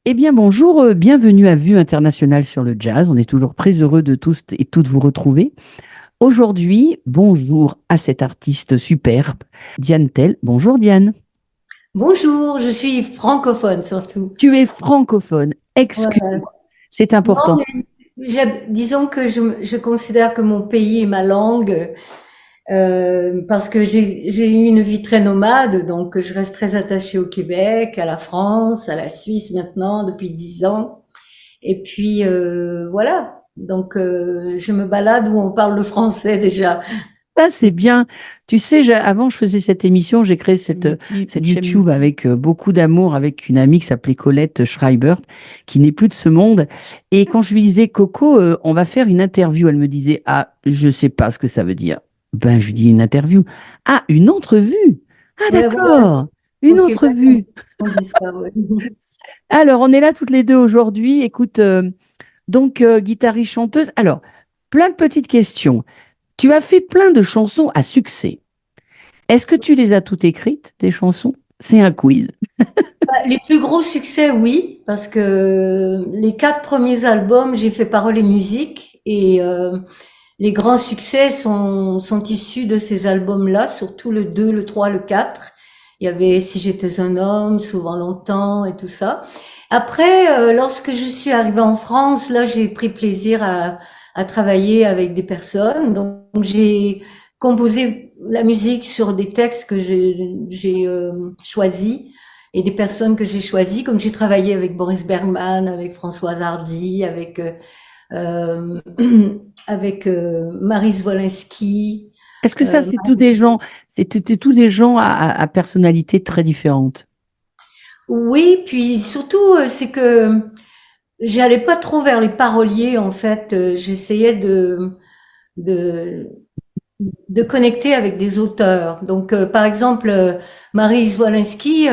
Eh bien, bonjour, bienvenue à Vue Internationale sur le jazz. On est toujours très heureux de tous et toutes vous retrouver. Aujourd'hui, bonjour à cette artiste superbe, Diane Tell. Bonjour Diane. Bonjour, je suis francophone surtout. Tu es francophone. Voilà. Excuse-moi, c'est Non, important. mais disons que je considère que mon pays est ma langue parce que j'ai eu une vie très nomade, donc je reste très attachée au Québec, à la France, à la Suisse maintenant depuis 10 ans. Et puis voilà, donc je me balade où on parle le français déjà. Ça, c'est bien. Tu sais, avant, je faisais cette émission, j'ai créé cette YouTube avec beaucoup d'amour avec une amie qui s'appelait Colette Schreiber, qui n'est plus de ce monde. Et quand je lui disais, Coco, on va faire une interview, elle me disait, ah, je sais pas ce que ça veut dire. Ben, je lui dis une interview. Ah, une entrevue. Ah, Ouais, voilà, d'accord. Une au Québec entrevue. on dit ça. Ouais. Alors, on est là toutes les deux aujourd'hui. Écoute, donc, guitariste, chanteuse. Alors, plein de petites questions. Tu as fait plein de chansons à succès. Est-ce que tu les as toutes écrites, tes chansons? C'est un quiz. Les plus gros succès, oui, parce que les 4 premiers albums, j'ai fait paroles et musique, et les grands succès sont issus de ces albums-là, surtout le 2, le 3, le 4. Il y avait Si j'étais un homme, Souvent longtemps et tout ça. Après, lorsque je suis arrivée en France, là, j'ai pris plaisir à travailler avec des personnes. Donc, j'ai composé la musique sur des textes que j'ai choisis et des personnes que j'ai choisies, comme j'ai travaillé avec Boris Bergman, avec Françoise Hardy, euh, avec Maris Wolinski. Est-ce que ça, Euh, c'est tous des gens, c'était tous des gens à personnalités très différentes? oui, puis surtout, c'est que j'allais pas trop vers les paroliers en fait. J'essayais de de connecter avec des auteurs. Donc, par exemple, Maryse Wolinski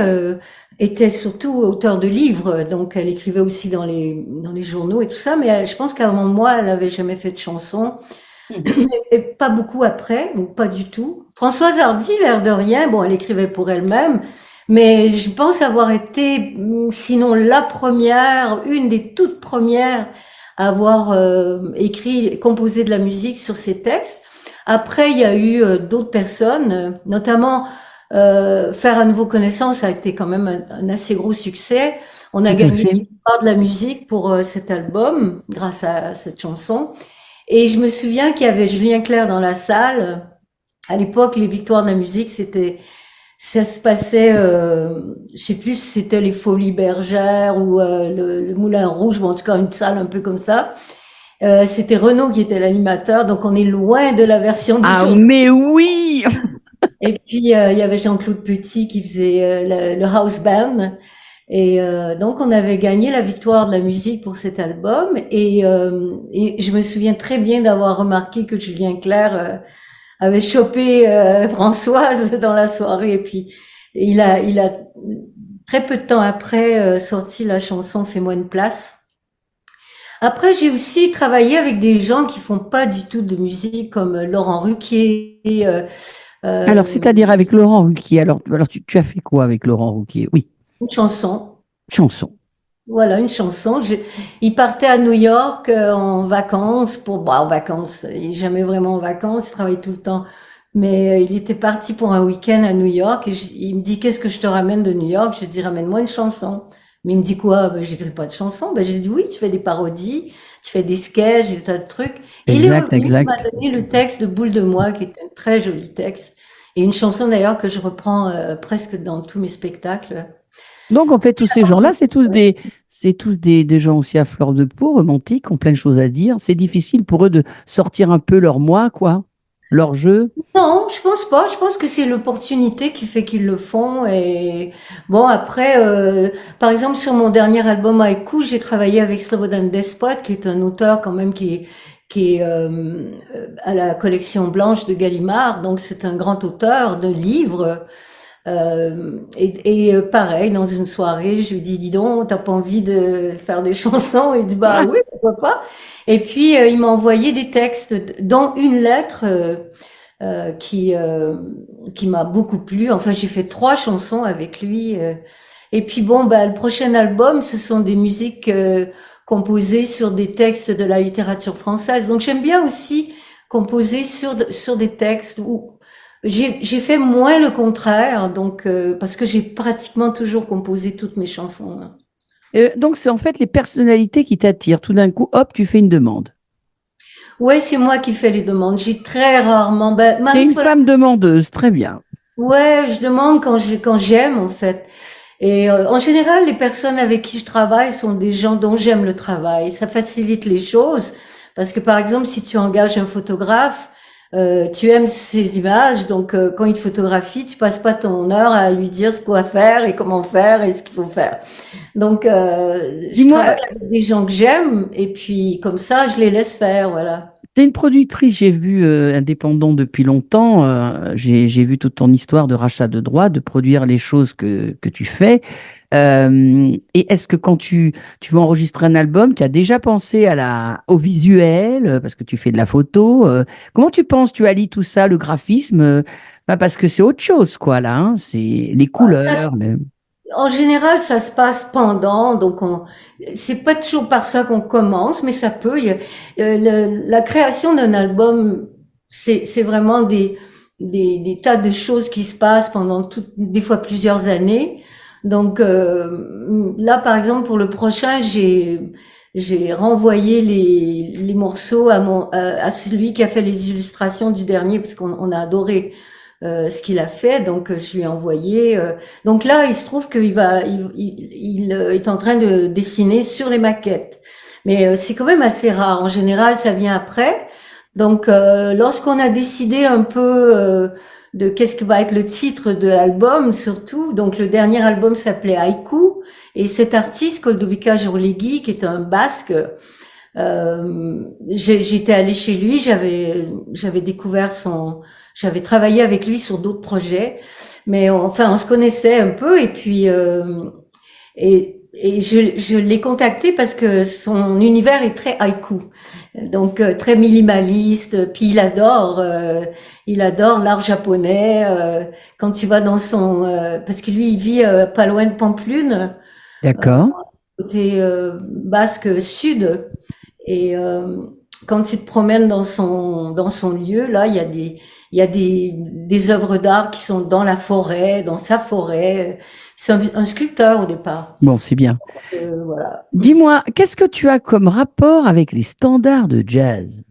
était surtout auteur de livres, donc elle écrivait aussi dans les journaux et tout ça. Mais je pense qu'avant moi, elle avait jamais fait de chanson, Mhm. et pas beaucoup après, ou pas du tout. Françoise Hardy, l'air de rien, bon, elle écrivait pour elle-même, mais je pense avoir été, sinon la première, une des toutes premières à avoir écrit, composé de la musique sur ses textes. Après, il y a eu d'autres personnes, notamment Faire à nouveau connaissance a été quand même un assez gros succès. On a Tout à gagné fait. l'histoire de la musique pour cet album grâce à cette chanson. Et je me souviens qu'il y avait Julien Clerc dans la salle. À l'époque, les victoires de la musique, ça se passait, je sais plus si c'était les Folies Bergères ou le Moulin Rouge, mais en tout cas une salle un peu comme ça. C'était Renaud qui était l'animateur, donc on est loin de la version Ah, d'aujourd'hui. mais oui! Et puis il y avait Jean-Claude Petit qui faisait le house band. Et donc on avait gagné la victoire de la musique pour cet album. Et je me souviens très bien d'avoir remarqué que Julien Clerc avait chopé Françoise dans la soirée. Et puis il a très peu de temps après sorti la chanson Fais-moi une place. Après, j'ai aussi travaillé avec des gens qui font pas du tout de musique, comme Laurent Ruquier, Alors, euh, c'est-à-dire avec Laurent Ruquier. Alors tu as fait quoi avec Laurent Ruquier? Oui, une chanson. chanson. Voilà, une chanson. Il partait à New York en vacances en vacances. Il est jamais vraiment en vacances, il travaille tout le temps. Mais il était parti pour un week-end à New York et il me dit, qu'est-ce que je te ramène de New York? Je dis, ramène-moi une chanson. Mais il me dit quoi? Ben, j'écris pas de chanson. Ben, j'ai dit, oui, tu fais des parodies, tu fais des sketchs, des tas de trucs. Et il est Exact, revenu, il m'a exact. donné le texte de Boule de moi, qui est un très joli texte. Et une chanson d'ailleurs que je reprends presque dans tous mes spectacles. Donc, en fait, tous ces gens-là, c'est tous des gens aussi à fleur de peau, romantiques, ont plein de choses à dire. C'est difficile pour eux de sortir un peu leur moi, quoi, leur jeu. Non, je pense pas. Je pense que c'est l'opportunité qui fait qu'ils le font. Et bon, après, par exemple, sur mon dernier album Haïku, j'ai travaillé avec Slobodan Despot, qui est un auteur quand même qui est à la collection blanche de Gallimard. Donc, c'est un grand auteur de livres. Pareil, dans une soirée, je lui dis, dis donc, t'as pas envie de faire des chansons? Il dit, bah Ah, oui, pourquoi pas. Et puis, il m'a envoyé des textes, dont une lettre euh, qui euh, qui m'a beaucoup plu. Enfin, j'ai fait 3 chansons avec lui. Et puis bon, bah, le prochain album, ce sont des musiques composées sur des textes de la littérature française. Donc j'aime bien aussi composer sur des textes où j'ai fait moins le contraire, donc parce que j'ai pratiquement toujours composé toutes mes chansons, hein. Donc, c'est en fait les personnalités qui t'attirent. Tout d'un coup, hop, tu fais une demande. Ouais, c'est moi qui fais les demandes. J'ai très rarement. Ben, Tu es Marie une Solar, femme demandeuse, très bien. ouais, je demande quand j'aime en fait. Et en général, les personnes avec qui je travaille sont des gens dont j'aime le travail. Ça facilite les choses parce que par exemple, si tu engages un photographe, tu aimes ses images, donc quand il te photographie, tu passes pas ton heure à lui dire ce qu'on va faire et comment faire et ce qu'il faut faire. Donc, je Dis-moi, travaille avec des gens que j'aime et puis comme ça, je les laisse faire, voilà. tu es une productrice, j'ai vu, indépendant depuis longtemps. J'ai vu toute ton histoire de rachat de droits, de produire les choses que tu fais. Et est-ce que quand tu vas enregistrer un album, tu as déjà pensé au visuel, parce que tu fais de la photo, comment tu penses, tu allies tout ça, le graphisme, bah, parce que c'est autre chose, quoi, là, hein, c'est les Ça, couleurs. en général, ça se passe pendant, donc c'est pas toujours par ça qu'on commence, mais ça peut. La création d'un album, c'est vraiment des tas de choses qui se passent pendant des fois plusieurs années. Donc là, par exemple, pour le prochain, j'ai renvoyé les morceaux à celui qui a fait les illustrations du dernier, parce qu'on a adoré ce qu'il a fait, donc je lui ai envoyé. Donc là, il se trouve qu'il est en train de dessiner sur les maquettes. Mais c'est quand même assez rare. En général, ça vient après. Donc, lorsqu'on a décidé un peu de qu'est-ce que va être le titre de l'album, surtout, donc le dernier album s'appelait Haïku, et cet artiste, Koldubika Jorlegui, qui est un basque, j'étais allée chez lui, j'avais découvert j'avais travaillé avec lui sur d'autres projets, mais enfin on se connaissait un peu et puis et je l'ai contacté parce que son univers est très haïku, donc très minimaliste. Puis il adore l'art japonais. Quand tu vas dans parce que lui il vit pas loin de Pamplune, D'accord. côté basque sud. Et quand tu te promènes dans son lieu, là, il y a des œuvres d'art qui sont dans la forêt, dans sa forêt. C'est un sculpteur au départ. Bon, c'est bien. Voilà. Dis-moi, qu'est-ce que tu as comme rapport avec les standards de jazz?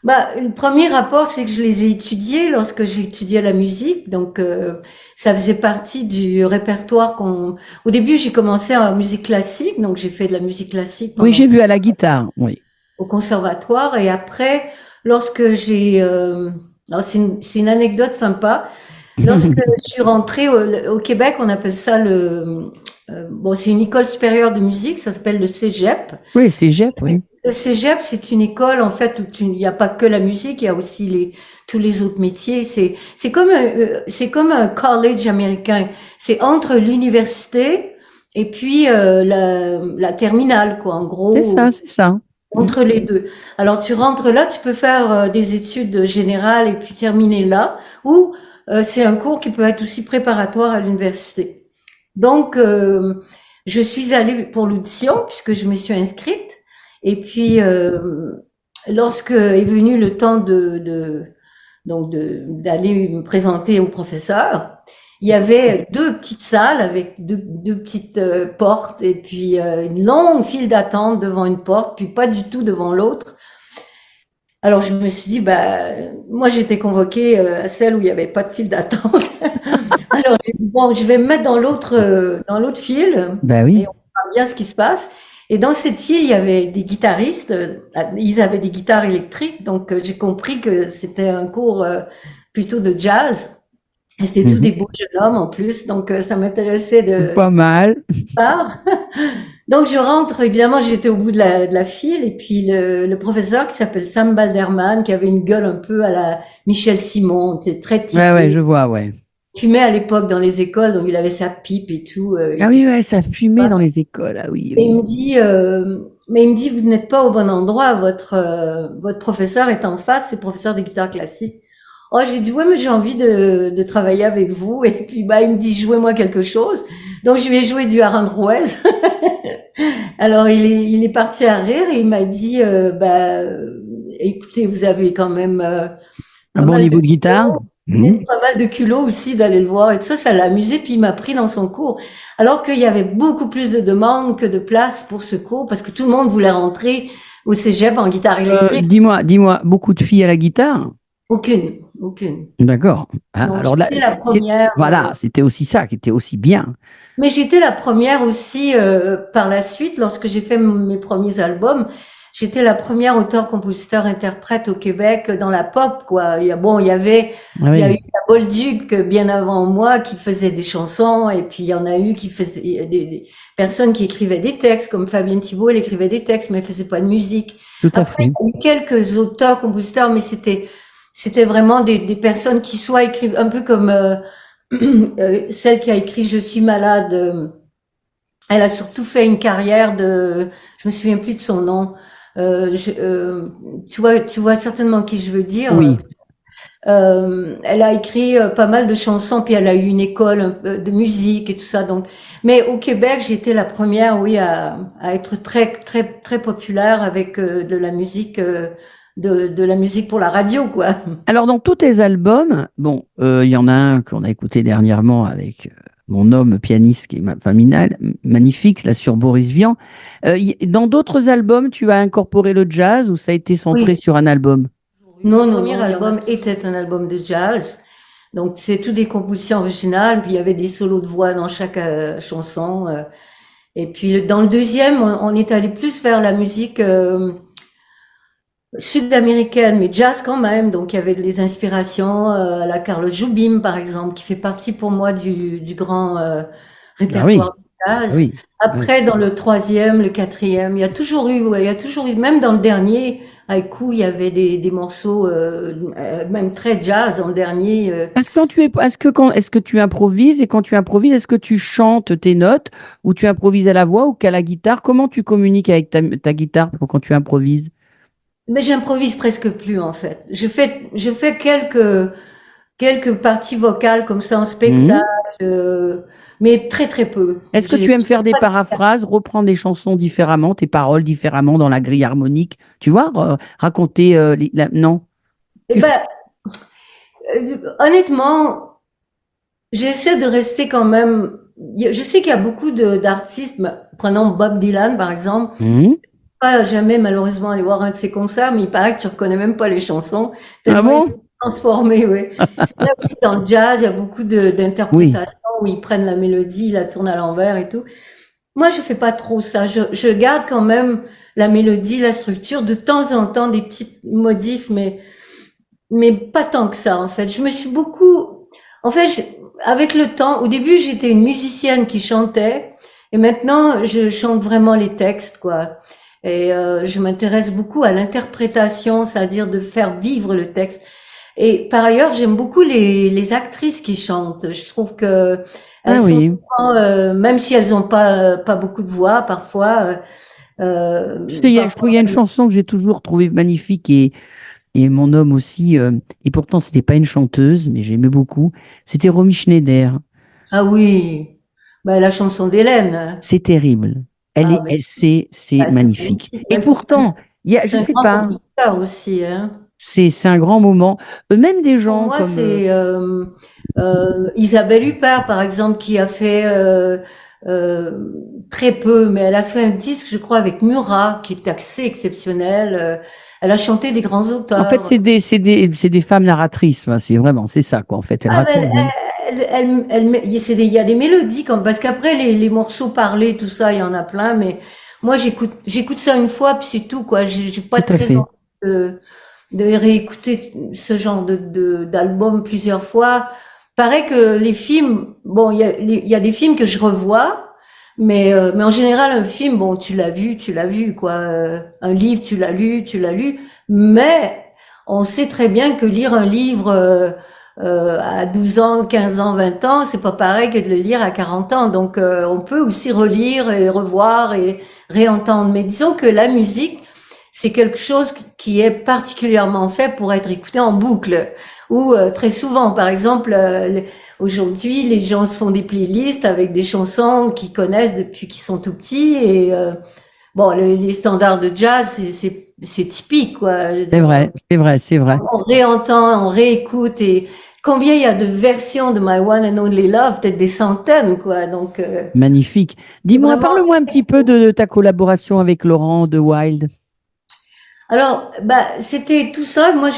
Bah, le premier rapport, c'est que je les ai étudiés lorsque j'ai étudié la musique. Donc, ça faisait partie du répertoire Au début, j'ai commencé en musique classique, donc j'ai fait de la musique classique Oui, pendant j'ai vu à la guitare, oui. au conservatoire. Et après, lorsque alors c'est une anecdote sympa. Lorsque je suis rentrée au Québec, on appelle ça bon, c'est une école supérieure de musique, ça s'appelle le Cégep. Oui, c'est Jep, oui. Le Cégep, c'est une école en fait où il n'y a pas que la musique, il y a aussi tous les autres métiers. C'est comme un college américain. C'est entre l'université et puis la terminale, quoi. En C'est gros, ça, c'est ça. Mm. entre les deux. Alors tu rentres là, tu peux faire des études générales et puis terminer là, ou c'est un cours qui peut être aussi préparatoire à l'université. Donc je suis allée pour l'audition puisque je me suis inscrite. Et puis lorsque est venu le temps d'aller me présenter au professeur, il y avait deux petites salles avec deux petites portes et puis une longue file d'attente devant une porte, puis pas du tout devant l'autre. Alors je me suis dit, bah moi j'étais convoquée à celle où il n'y avait pas de file d'attente. Alors j'ai dit bon, je vais me mettre dans l'autre file Ben et oui. on verra bien ce qui se passe. Et dans cette file, il y avait des guitaristes, ils avaient des guitares électriques, donc j'ai compris que c'était un cours plutôt de jazz. Et c'était tous des Mhm. beaux jeunes hommes en plus, donc ça m'intéressait de Pas mal. part. Donc je rentre, évidemment j'étais au bout de la file, et puis le professeur qui s'appelle Sam Balderman, qui avait une gueule un peu à la Michel Simon, était très Ouais, ouais, typé, je vois, ouais. fumait à l'époque dans les écoles, donc il avait sa pipe et tout, il Ah était oui, très ouais, ça fumait dans sympa. les écoles. Ah oui, Et oui. il me dit, vous n'êtes pas au bon endroit, votre professeur est en face, c'est professeur de guitare classique. Oh, j'ai dit, ouais, mais j'ai envie de travailler avec vous. Et puis, bah, il me dit, jouez-moi quelque chose. Donc, je lui ai joué du Aranjuez. Alors, il est parti à rire et il m'a dit, écoutez, vous avez quand même Un pas bon mal de niveau de guitare? culot, mais Mhm. pas mal de culot aussi d'aller le voir. Et tout ça, ça l'a amusé. Puis, il m'a pris dans son cours. Alors qu'il y avait beaucoup plus de demandes que de place pour ce cours parce que tout le monde voulait rentrer au cégep en guitare électrique. Dis-moi, beaucoup de filles à la guitare? Aucune, aucune. D'accord. Ah, Donc, alors là, j'étais la première. voilà, c'était aussi ça qui était aussi bien. Mais j'étais la première aussi par la suite, lorsque j'ai fait mes premiers albums, j'étais la première auteur-compositeur-interprète au Québec dans la pop, quoi. Ah Il y a eu oui. la Bolduc bien avant moi qui faisait des chansons, et puis il y en a eu qui faisaient des personnes qui écrivaient des textes, comme Fabienne Thibault, elle écrivait des textes, mais elle faisait pas de musique. Tout à Après, il fait. y a eu quelques auteurs-compositeurs, mais c'était vraiment des personnes qui soit écrivent un peu comme celle qui a écrit Je suis malade, elle a surtout fait une carrière je me souviens plus de son nom. Tu vois certainement qui je veux dire. Oui. Elle a écrit pas mal de chansons, puis elle a eu une école de musique et tout ça. Donc, mais au Québec, j'étais la première, oui, à être très très très populaire avec de la musique, de la musique pour la radio, quoi. Alors, dans tous tes albums, bon, il y en a un qu'on a écouté dernièrement avec mon homme pianiste qui est magnifique, là, sur Boris Vian. Dans d'autres albums, tu as incorporé le jazz ou ça a été centré Oui. sur un album? Non, non, le premier album était un album de jazz. Donc, c'est tout des compositions originales, puis il y avait des solos de voix dans chaque chanson. Et puis, dans le deuxième, on est allé plus vers la musique sud-américaine, mais jazz quand même. Donc, il y avait des inspirations à la Carlos Jobim, par exemple, qui fait partie pour moi du grand Ah oui, répertoire de ah jazz. oui, oui. Après, dans le troisième, le quatrième, il y a toujours eu, ouais, il y a toujours eu, même dans le dernier, Haïku, il y avait des morceaux, même très jazz dans le dernier. Est-ce que tu improvises et quand tu improvises, est-ce que tu chantes tes notes ou tu improvises à la voix ou qu'à la guitare? Comment tu communiques avec ta guitare quand tu improvises? Mais j'improvise presque plus, en fait. Je fais quelques parties vocales comme ça en spectacle, Mhm. mais très, très peu. Est-ce que tu aimes faire des paraphrases, reprendre des chansons différemment, tes paroles différemment dans la grille harmonique? Tu vois, raconter non. Eh ben, honnêtement, j'essaie de rester quand même. Je sais qu'il y a beaucoup d'artistes, prenons Bob Dylan par exemple, Mhm. pas jamais malheureusement aller voir un de ses concerts, mais il paraît que tu reconnais même pas les chansons, Ah tellement il est bon? transformé, oui. C'est là aussi dans le jazz, il y a beaucoup Oui. d'interprétations où ils prennent la mélodie, ils la tournent à l'envers et tout. Moi, je fais pas trop ça. Je garde quand même la mélodie, la structure, de temps en temps des petites modifs, mais pas tant que ça, en fait. Je me suis beaucoup, en fait, avec le temps, au début, j'étais une musicienne qui chantait, et maintenant, je chante vraiment les textes, quoi. Et je m'intéresse beaucoup à l'interprétation, c'est-à-dire de faire vivre le texte. Et par ailleurs, j'aime beaucoup les actrices qui chantent. Je trouve que elles Ah sont oui. souvent, même si elles ont pas beaucoup de voix, parfois, Je trouve qu'il y a une chanson que j'ai toujours trouvée magnifique et mon homme aussi, et pourtant c'était pas une chanteuse, mais j'aimais beaucoup. C'était Romy Schneider. ah oui, bah, la chanson d'Hélène. C'est terrible. Ah, mais C'est elle est magnifique. magnifique. Et Mais pourtant, je c'est un sais grand pas, compositeur aussi, hein. c'est un grand moment. Même des Pour gens moi, comme, c'est Isabelle Huppert, par exemple, qui a fait euh, très peu, mais elle a fait un disque, je crois, avec Murat, qui est assez exceptionnel. Elle a chanté des grands en fait, auteurs. c'est des femmes narratrices. Enfin, c'est ça, quoi, en fait. Elles Ah, racontent. il y a des mélodies, comme, parce qu'après, les morceaux parlés, tout ça, il y en a plein, mais moi, j'écoute ça une fois, puis c'est tout, quoi. J'ai pas Tout à très fait. envie de réécouter ce genre d'album plusieurs fois. Paraît que les films, bon, il y a des films que je revois, mais en général, un film, bon, tu l'as vu, quoi. Un livre, tu l'as lu, mais on sait très bien que lire un livre, à 12 ans, 15 ans, 20 ans, c'est pas pareil que de le lire à 40 ans. Donc, on peut aussi relire et revoir et réentendre. Mais disons que la musique, c'est quelque chose qui est particulièrement fait pour être écouté en boucle. Ou très souvent, par exemple, aujourd'hui, les gens se font des playlists avec des chansons qu'ils connaissent depuis qu'ils sont tout petits. Et bon, les standards de jazz, c'est typique, quoi. Je veux C'est dire, vrai, c'est vrai, c'est vrai. on réentend, on réécoute. Et combien il y a de versions de My One and Only Love? Peut-être des centaines, quoi. Donc, Magnifique. c'est Dis-moi, vraiment. parle-moi un petit peu de ta collaboration avec Laurent de Wild. Alors, bah, c'était tout ça. Moi,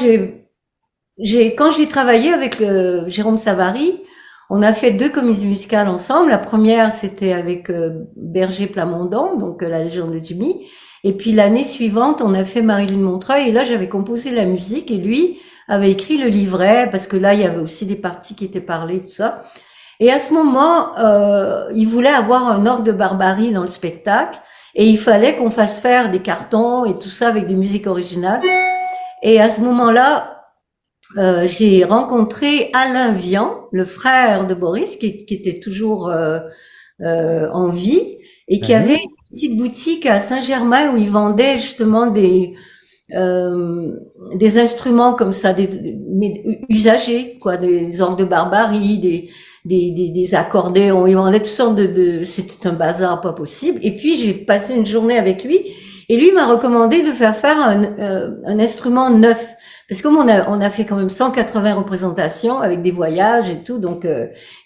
quand j'ai travaillé avec Jérôme Savary, on a fait 2 comédies musicales ensemble. La première, c'était avec Berger Plamondon, donc La Légende de Jimmy. Et puis l'année suivante, on a fait Marilyn Montreuil. Et là, j'avais composé la musique et lui avait écrit le livret parce que là, il y avait aussi des parties qui étaient parlées, tout ça. Et à ce moment, il voulait avoir un orgue de barbarie dans le spectacle et il fallait qu'on fasse faire des cartons et tout ça avec des musiques originales. Et à ce moment-là, j'ai rencontré Alain Vian, le frère de Boris, qui était toujours en vie et qui avait Ouais. une petite boutique à Saint-Germain où il vendait justement des instruments comme ça, mais usagés, quoi, des orgues de barbarie, des accordéons. Il vendait toutes sortes c'était un bazar pas possible. Et puis j'ai passé une journée avec lui et lui m'a recommandé de faire un instrument neuf. Parce que comme on a fait quand même 180 représentations avec des voyages et tout, donc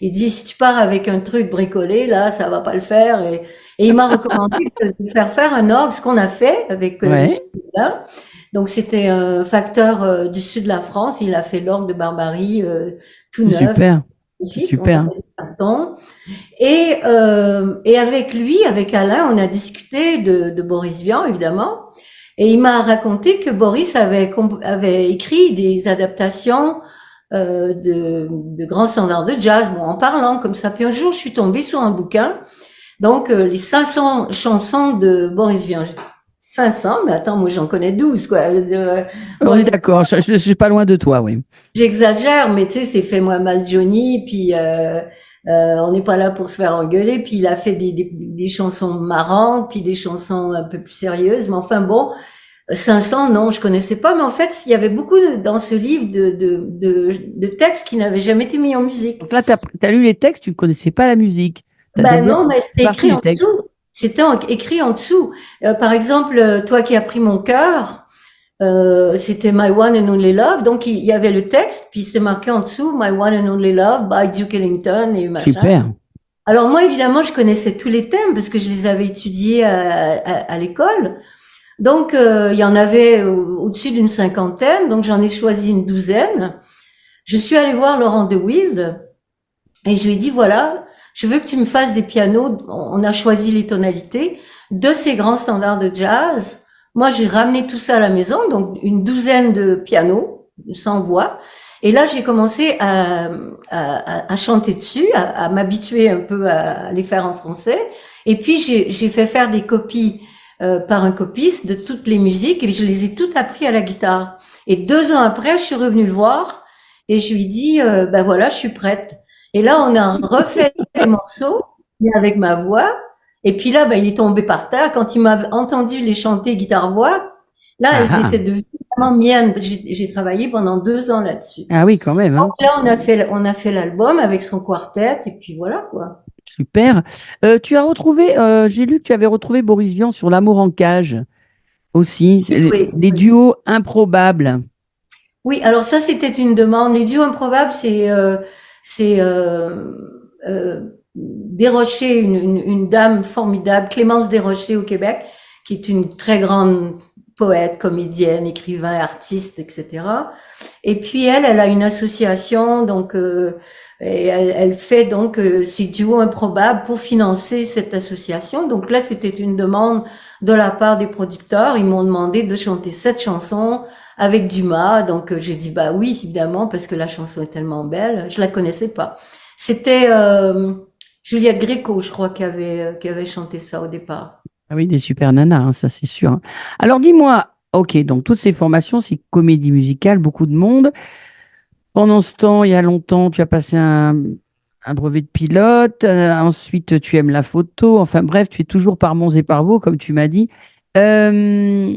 il dit si tu pars avec un truc bricolé là, ça va pas le faire. Et il m'a recommandé de faire un orgue, ce qu'on a fait avec Michel Ouais, Houdin. Donc c'était un facteur du sud de la France. Il a fait l'orgue de Barbarie tout c'est neuf, super, c'est magnifique. On a super. fait des cartons. Et avec lui, avec Alain, on a discuté de Boris Vian, évidemment. Et il m'a raconté que Boris avait écrit des adaptations de grands standards de jazz, bon, en parlant comme ça. Puis un jour, je suis tombée sur un bouquin, donc les 500 chansons de Boris Vian. J'ai dit, 500, mais attends, moi j'en connais 12, quoi. Je veux dire, On bon, est d'accord, je suis pas loin de toi, oui. j'exagère, mais tu sais, c'est Fais-moi mal Johnny, puis on n'est pas là pour se faire engueuler, puis il a fait des chansons marrantes, puis des chansons un peu plus sérieuses, mais enfin bon, 500, non, je connaissais pas, mais en fait, il y avait beaucoup dans ce livre de textes qui n'avaient jamais été mis en musique. Donc là, tu as lu les textes, tu ne connaissais pas la musique. Tu as Ben d'abord non, mais c'était partie écrit du en texte. dessous. C'était écrit en dessous. Par exemple, Toi qui as pris mon cœur, c'était My One and Only Love. Donc, il y avait le texte, puis c'était marqué en dessous My One and Only Love by Duke Ellington et machin. Super. Alors moi, évidemment, je connaissais tous les thèmes parce que je les avais étudiés à l'école. Donc, il y en avait au-dessus d'une cinquantaine. Donc, j'en ai choisi une douzaine. Je suis allée voir Laurent de Wild et je lui ai dit, voilà, je veux que tu me fasses des pianos. On a choisi les tonalités de ces grands standards de jazz. Moi, j'ai ramené tout ça à la maison, donc une douzaine de pianos sans voix. Et là, j'ai commencé à chanter dessus, à m'habituer un peu à les faire en français. Et puis, j'ai fait faire des copies par un copiste de toutes les musiques et je les ai toutes appris à la guitare. Et 2 ans après, je suis revenue le voir et je lui dis, ben voilà, je suis prête. Et là, on a refait les morceaux, mais avec ma voix. Et puis là, ben, il est tombé par terre. Quand il m'a entendu les chanter guitare-voix, là, Ah, elles ah. étaient devenues vraiment miennes. J'ai travaillé pendant 2 ans là-dessus. Ah oui, quand même, Donc hein. là, on a fait l'album avec son quartet, et puis voilà, quoi. Super. Tu as retrouvé, j'ai lu que tu avais retrouvé Boris Vian sur L'amour en cage aussi. C'est Oui, les oui. duos improbables. Oui, alors ça, c'était une demande. Les duos improbables, c'est Desrochers, une dame formidable, Clémence Desrochers au Québec, qui est une très grande poète, comédienne, écrivain, artiste, etc. Et puis elle a une association, donc et elle fait donc ces duos improbables pour financer cette association. Donc là, c'était une demande de la part des producteurs. Ils m'ont demandé de chanter 7 chansons avec Dumas. Donc j'ai dit bah oui, évidemment, parce que la chanson est tellement belle. Je la connaissais pas. C'était Juliette Gréco, je crois, qui avait chanté ça au départ. Ah oui, des super nanas, hein, ça c'est sûr, hein. Alors dis-moi, ok, donc toutes ces formations, c'est comédie musicale, beaucoup de monde. Pendant ce temps, il y a longtemps, tu as passé un brevet de pilote. Ensuite, tu aimes la photo. Enfin bref, tu es toujours par monts et par vaux, comme tu m'as dit. Euh,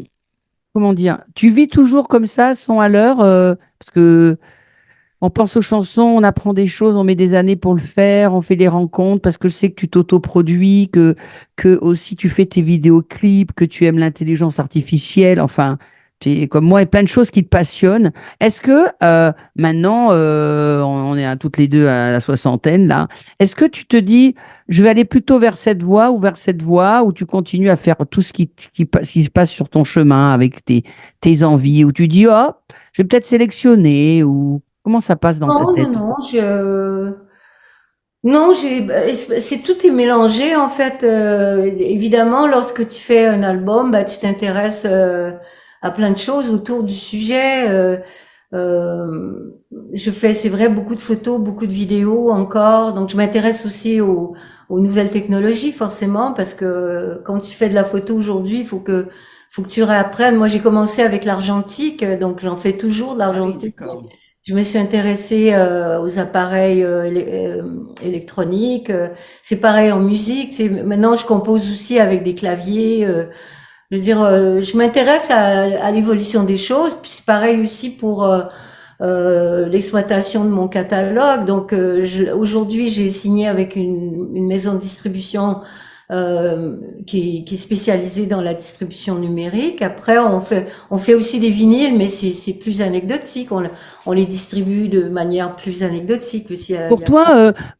comment dire, tu vis toujours comme ça, 100 à l'heure, parce que on pense aux chansons, on apprend des choses, on met des années pour le faire, on fait des rencontres, parce que je sais que tu t'autoproduis, que aussi tu fais tes vidéoclips, que tu aimes l'intelligence artificielle, enfin, tu es comme moi, et plein de choses qui te passionnent. Est-ce que maintenant, on est toutes les deux à la soixantaine, là, est-ce que tu te dis, je vais aller plutôt vers cette voie ou vers cette voie, ou tu continues à faire tout ce qui se passe sur ton chemin avec tes envies, ou tu dis, oh, je vais peut-être sélectionner, ou comment ça passe dans ta Non, non, tête? non, non, c'est tout est mélangé en fait. Évidemment, lorsque tu fais un album, bah, tu t'intéresses à plein de choses autour du sujet. Je fais, c'est vrai, beaucoup de photos, beaucoup de vidéos encore. Donc, je m'intéresse aussi aux nouvelles technologies, forcément, parce que quand tu fais de la photo aujourd'hui, faut que tu réapprennes. Moi, j'ai commencé avec l'argentique, donc j'en fais toujours de Ah oui, l'argentique. d'accord. Je me suis intéressée aux appareils électroniques. C'est pareil en musique. Maintenant, je compose aussi avec des claviers. Je veux dire, je m'intéresse à l'évolution des choses. Puis c'est pareil aussi pour l'exploitation de mon catalogue. Donc aujourd'hui, j'ai signé avec une maison de distribution qui est spécialisée dans la distribution numérique. Après, on fait aussi des vinyles, mais c'est plus anecdotique. On les distribue de manière plus anecdotique.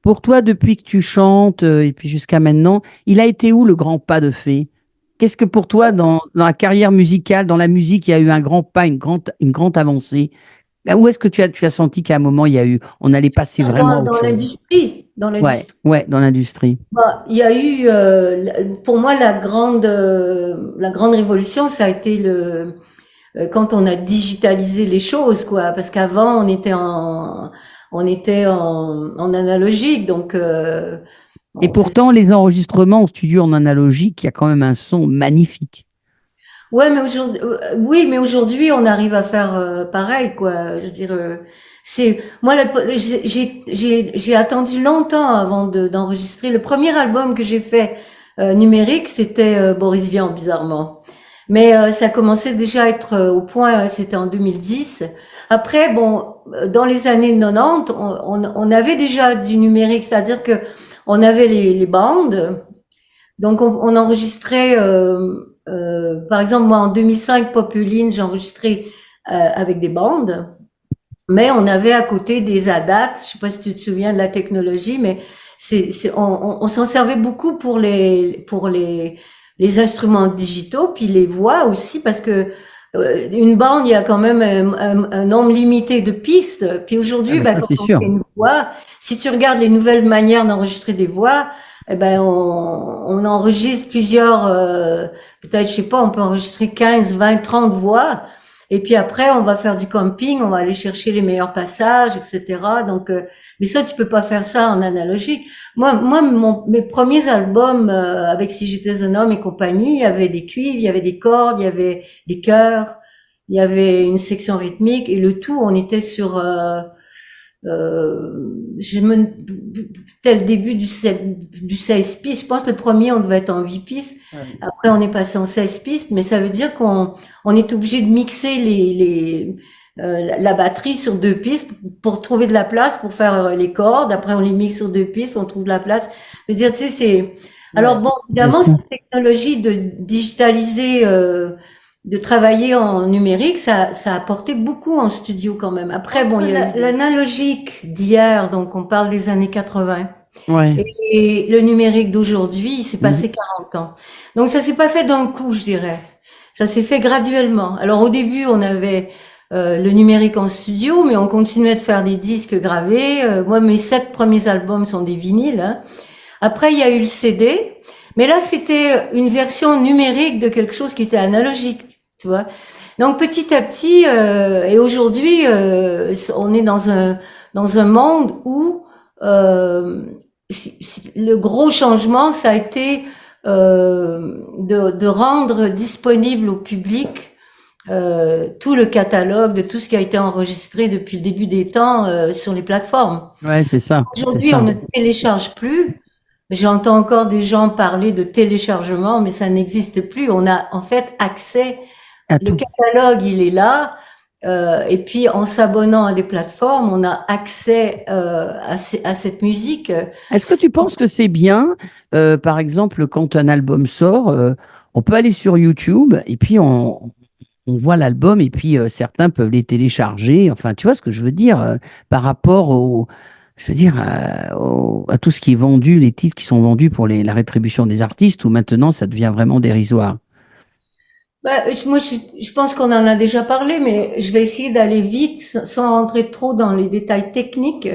Pour toi, depuis que tu chantes et puis jusqu'à maintenant, il a été où le grand pas de fait? Qu'est-ce que pour toi, dans la carrière musicale, dans la musique, il y a eu un grand pas, une grande avancée? Où est-ce que tu as senti qu'à un moment, on allait passer vraiment à autre Dans chose? l'industrie, dans Ouais, l'industrie. ouais, dans l'industrie. Bah, il y a eu, pour moi, la grande révolution, ça a été quand on a digitalisé les choses, quoi. Parce qu'avant, on était en analogique, donc Et on faisait. pourtant, les enregistrements en studio en analogique, il y a quand même un son magnifique. Ouais, mais aujourd'hui, oui, mais aujourd'hui, on arrive à faire pareil, quoi. Je veux dire, c'est moi, j'ai attendu longtemps avant d'enregistrer. Le premier album que j'ai fait numérique, c'était Boris Vian, bizarrement. Mais ça commençait déjà à être au point. C'était en 2010. Après, bon, dans les années 90, on avait déjà du numérique, c'est-à-dire que on avait les bandes. Donc on enregistrait, par exemple moi en 2005 Populine, j'ai enregistré avec des bandes, mais on avait à côté des ADAT. Je sais pas si tu te souviens de la technologie, mais on s'en servait beaucoup pour les instruments digitaux, puis les voix aussi, parce que une bande, il y a quand même un nombre limité de pistes. Puis Ah aujourd'hui, ben ben, ça, quand c'est on sûr. fait une voix, si tu regardes les nouvelles manières d'enregistrer des voix, eh ben on enregistre plusieurs, peut-être, je sais pas, on peut enregistrer 15, 20, 30 voix. Et puis après, on va faire du camping, on va aller chercher les meilleurs passages, etc. Donc, mais ça, tu peux pas faire ça en analogique. Mes premiers albums avec Si j'étais un homme et compagnie, il y avait des cuivres, il y avait des cordes, il y avait des chœurs, il y avait une section rythmique et le tout, on était sur je me, c'était le début du 16 pistes. Je pense que le premier, on devait être en 8 pistes. Ouais. Après, on est passé en 16 pistes, mais ça veut dire on est obligé de mixer la batterie sur deux pistes pour trouver de la place pour faire les cordes. Après, on les mixe sur deux pistes, on trouve de la place. Je veux dire, tu sais, alors Ouais, bon, bien évidemment, sûr. cette technologie de digitaliser, de travailler en numérique, ça a apporté beaucoup en studio quand même. Après, bon, il y a eu l'analogique d'hier, donc on parle des années 80, Ouais. et le numérique d'aujourd'hui, il s'est Mhm. passé 40 ans. Donc ça s'est pas fait d'un coup, je dirais. Ça s'est fait graduellement. Alors au début, on avait le numérique en studio, mais on continuait de faire des disques gravés. Moi, mes 7 premiers albums sont des vinyles, hein. Après, il y a eu le CD, mais là, c'était une version numérique de quelque chose qui était analogique, tu vois. Donc petit à petit, et aujourd'hui, on est dans un monde où le gros changement, ça a été de rendre disponible au public tout le catalogue de tout ce qui a été enregistré depuis le début des temps sur les plateformes. Ouais, c'est ça, c'est Aujourd'hui, on ça. ne télécharge plus. J'entends encore des gens parler de téléchargement, mais ça n'existe plus. On a en fait accès À Le tout. catalogue, il est là. Et puis, en s'abonnant à des plateformes, on a accès à cette musique. Est-ce que tu penses que c'est bien, par exemple, quand un album sort, on peut aller sur YouTube et puis on voit l'album et puis certains peuvent les télécharger. Enfin, tu vois ce que je veux dire par rapport je veux dire, à tout ce qui est vendu, les titres qui sont vendus pour la rétribution des artistes, où maintenant ça devient vraiment dérisoire. Bah, je pense qu'on en a déjà parlé, mais je vais essayer d'aller vite sans rentrer trop dans les détails techniques.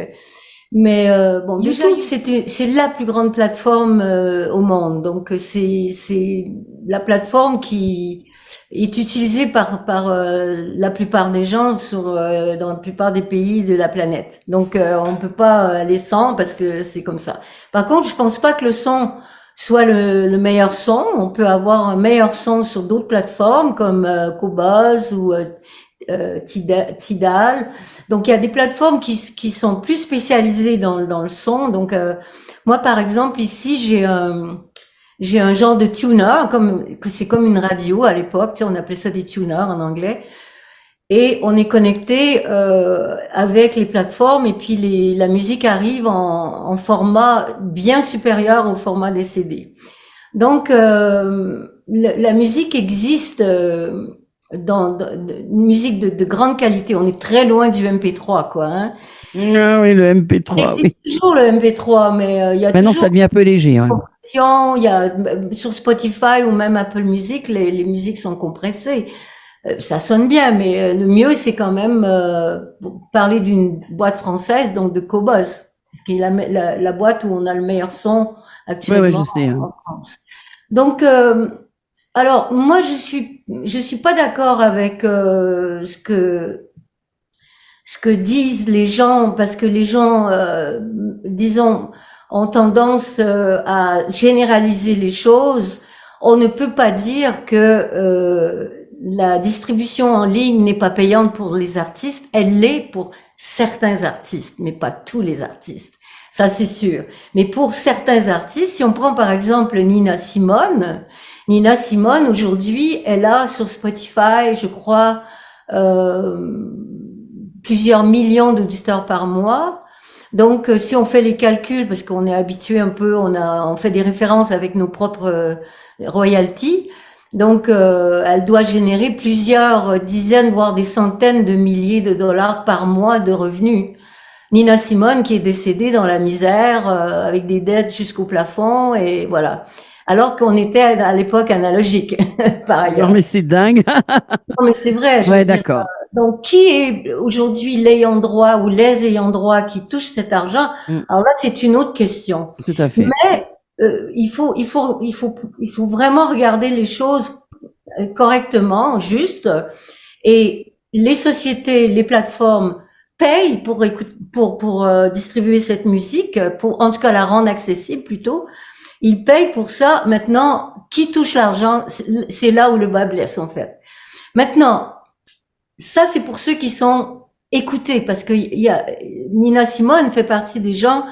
Mais bon, YouTube, c'est la plus grande plateforme au monde. Donc c'est la plateforme qui est utilisée par la plupart des gens dans la plupart des pays de la planète. Donc on peut pas aller sans parce que c'est comme ça. Par contre, je pense pas que le son soit le meilleur son. On peut avoir un meilleur son sur d'autres plateformes comme Qobuz ou Tidal. Donc il y a des plateformes qui sont plus spécialisées dans le son. Donc moi par exemple ici j'ai un genre de tuner c'est comme une radio à l'époque, tu sais, on appelait ça des tuners en anglais. Et on est connecté avec les plateformes et puis la musique arrive en format bien supérieur au format des CD. Donc la musique existe une musique de grande qualité. On est très loin du MP3, quoi. Hein. Ah oui, le Il MP3, oui. existe toujours le MP3, mais il y a Maintenant, toujours ça devient un peu léger, des hein. compressions. Il y a sur Spotify ou même Apple Music, les musiques sont compressées. Ça sonne bien, mais le mieux c'est quand même pour parler d'une boîte française, donc de Cobos, qui est la boîte où on a le meilleur son Oui, oui, actuellement je sais, hein. en France. Donc alors moi je suis pas d'accord avec ce que disent les gens parce que les gens disons ont tendance à généraliser les choses. On ne peut pas dire que la distribution en ligne n'est pas payante pour les artistes, elle l'est pour certains artistes, mais pas tous les artistes. Ça, c'est sûr. Mais pour certains artistes, si on prend par exemple Nina Simone, aujourd'hui, elle a sur Spotify, je crois, euh, plusieurs millions d'auditeurs par mois. Donc, si on fait les calculs, parce qu'on est habitué un peu, on fait des références avec nos propres royalties. Donc, elle doit générer plusieurs dizaines, voire des centaines de milliers de dollars par mois de revenus. Nina Simone qui est décédée dans la misère, avec des dettes jusqu'au plafond, et voilà. Alors qu'on était à l'époque analogique, par Non, ailleurs. mais c'est dingue. Non, mais c'est vrai, je veux Ouais, dire. d'accord. Donc, qui est aujourd'hui l'ayant droit ou les ayants droit qui touchent cet argent? Mm, Alors là, c'est une autre question. tout à fait. Mais il faut vraiment regarder les choses correctement, juste. Et les sociétés, les plateformes payent pour distribuer cette musique, pour en tout cas la rendre accessible plutôt. Ils payent pour ça. Maintenant, qui touche l'argent, c'est là où le bas blesse en fait. Maintenant, ça c'est pour ceux qui sont écoutés, parce que Nina Simone fait partie des gens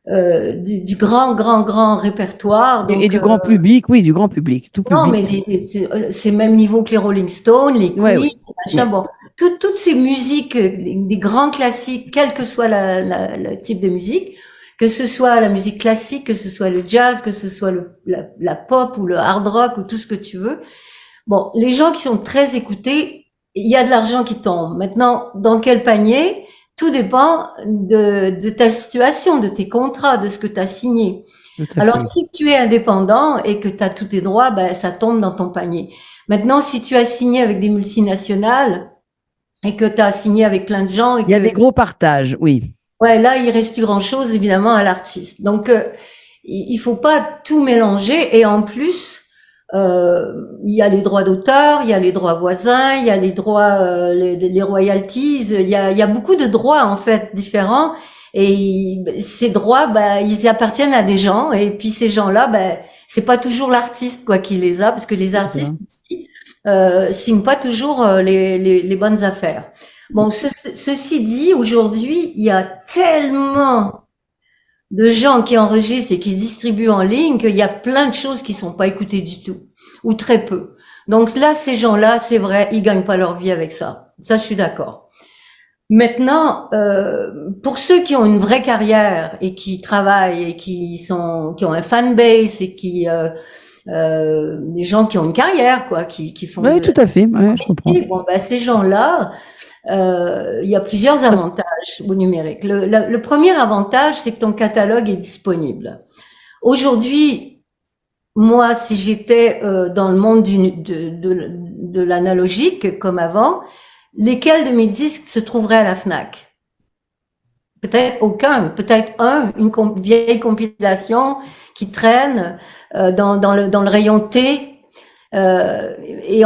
du grand répertoire. Et Donc du grand public, oui, du grand public, tout non, public. mais c'est même niveau que les Rolling Stones, les Ouais, Queen, oui. machin. Oui, Bon, toutes ces musiques, des grands classiques, quel que soit le type de musique, que ce soit la musique classique, que ce soit le jazz, que ce soit la pop ou le hard rock ou tout ce que tu veux. Bon, les gens qui sont très écoutés, il y a de l'argent qui tombe. Maintenant, dans quel panier? Tout dépend de ta situation, de tes contrats, de ce que tu as signé. tout à Alors, fait. si tu es indépendant et que tu as tous tes droits, ben, ça tombe dans ton panier. Maintenant, si tu as signé avec des multinationales et que tu as signé avec plein de gens et Il y a des que, gros partages, oui. ouais, là, il reste plus grand-chose, évidemment, à l'artiste. Donc, il faut pas tout mélanger. Et en plus, il y a les droits d'auteur, il y a les droits voisins, il y a les droits, les royalties. Il y a beaucoup de droits, en fait, différents. Et ces droits, ben, ils appartiennent à des gens. Et puis ces gens-là, ben, c'est pas toujours l'artiste quoi qui les a, parce que les C'est ça. artistes ici signent pas toujours les bonnes affaires. Bon, ceci dit, aujourd'hui, il y a tellement de gens qui enregistrent et qui distribuent en ligne qu'il y a plein de choses qui sont pas écoutées du tout, ou très peu. Donc là, ces gens-là, c'est vrai, ils gagnent pas leur vie avec ça. Ça, je suis d'accord. Maintenant, pour ceux qui ont une vraie carrière et qui travaillent et qui ont un fanbase et des gens qui ont une carrière, quoi, qui font Oui, tout à fait, ouais, je comprends. bon, ben, ces gens-là, il y a plusieurs avantages au numérique. Le premier avantage, c'est que ton catalogue est disponible. Aujourd'hui, moi, si j'étais dans le monde de l'analogique comme avant, lesquels de mes disques se trouveraient à la Fnac? Peut-être aucun, peut-être une vieille compilation qui traîne dans le rayon T. Et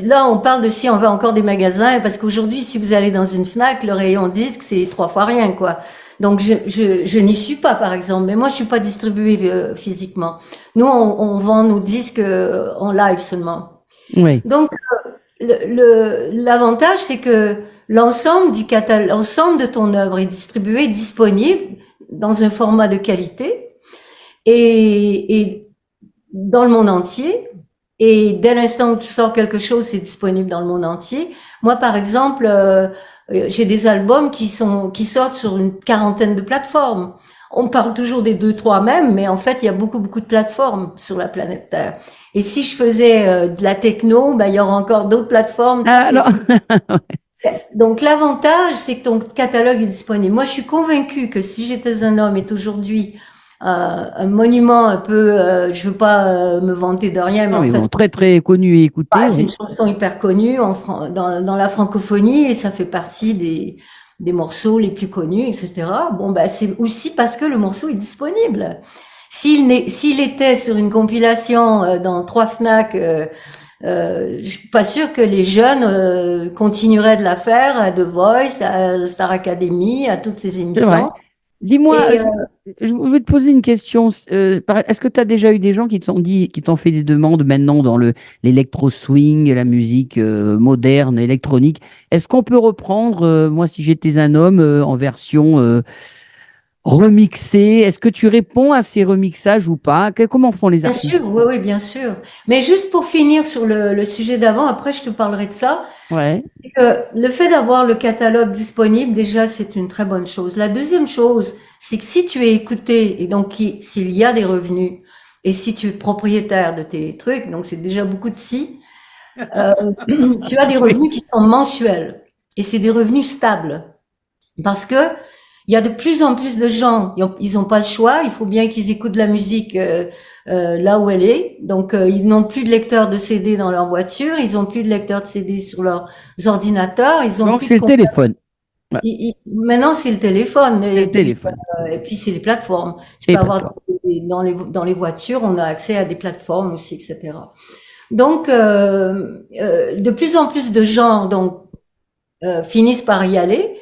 là, on parle de si on veut encore des magasins, parce qu'aujourd'hui, si vous allez dans une Fnac, le rayon disque, c'est 3 fois rien, quoi. Donc, je n'y suis pas, par exemple. Mais moi, je suis pas distribuée physiquement. Nous, on vend nos disques en live seulement. Oui. Donc, l'avantage, c'est que l'ensemble du catalogue, l'ensemble de ton œuvre est distribué, disponible dans un format de qualité et dans le monde entier. Et dès l'instant où tu sors quelque chose, c'est disponible dans le monde entier. Moi, par exemple, j'ai des albums qui sortent sur une quarantaine de plateformes. On parle toujours des 2, 3 mêmes, mais en fait, il y a beaucoup de plateformes sur la planète Terre. Et si je faisais de la techno, ben, il y aura encore d'autres plateformes. Alors... Donc, l'avantage, c'est que ton catalogue est disponible. Moi, je suis convaincue que si j'étais un homme et aujourd'hui un monument un peu, je veux pas me vanter de rien, mais non, en fait, bon, très très connu et écouté. c'est une chanson hyper connue dans la francophonie et ça fait partie des morceaux les plus connus, etc. Bon, bah, c'est aussi parce que le morceau est disponible. S'il était sur une compilation dans 3 Fnac, je suis pas sûre que les jeunes continueraient de la faire à The Voice, à Star Academy, à toutes ces émissions. Dis-moi, je voulais te poser une question. Est-ce que tu as déjà eu des gens qui t'ont fait des demandes maintenant dans l'électro-swing, la musique moderne, électronique? Est-ce qu'on peut reprendre, moi, si j'étais un homme, en version remixée? Est-ce que tu réponds à ces remixages ou pas? Comment font les Bien artistes? sûr, oui, bien sûr. Mais juste pour finir sur le sujet d'avant, après je te parlerai de ça. Ouais. Le fait d'avoir le catalogue disponible, déjà, c'est une très bonne chose. La deuxième chose, c'est que si tu es écouté et donc s'il y a des revenus et si tu es propriétaire de tes trucs, donc c'est déjà beaucoup de si, tu as des revenus qui sont mensuels et c'est des revenus stables parce que il y a de plus en plus de gens, ils ont pas le choix, il faut bien qu'ils écoutent de la musique là où elle est. Donc ils n'ont plus de lecteur de CD dans leur voiture, ils ont plus de lecteur de CD sur leurs ordinateurs, ils ont Donc, plus c'est de le téléphone. Ouais, Maintenant c'est le téléphone c'est le téléphone. et puis c'est les plateformes. Tu Et peux avoir plateforme. dans les voitures, on a accès à des plateformes aussi, etc. Donc de plus en plus de gens finissent par y aller.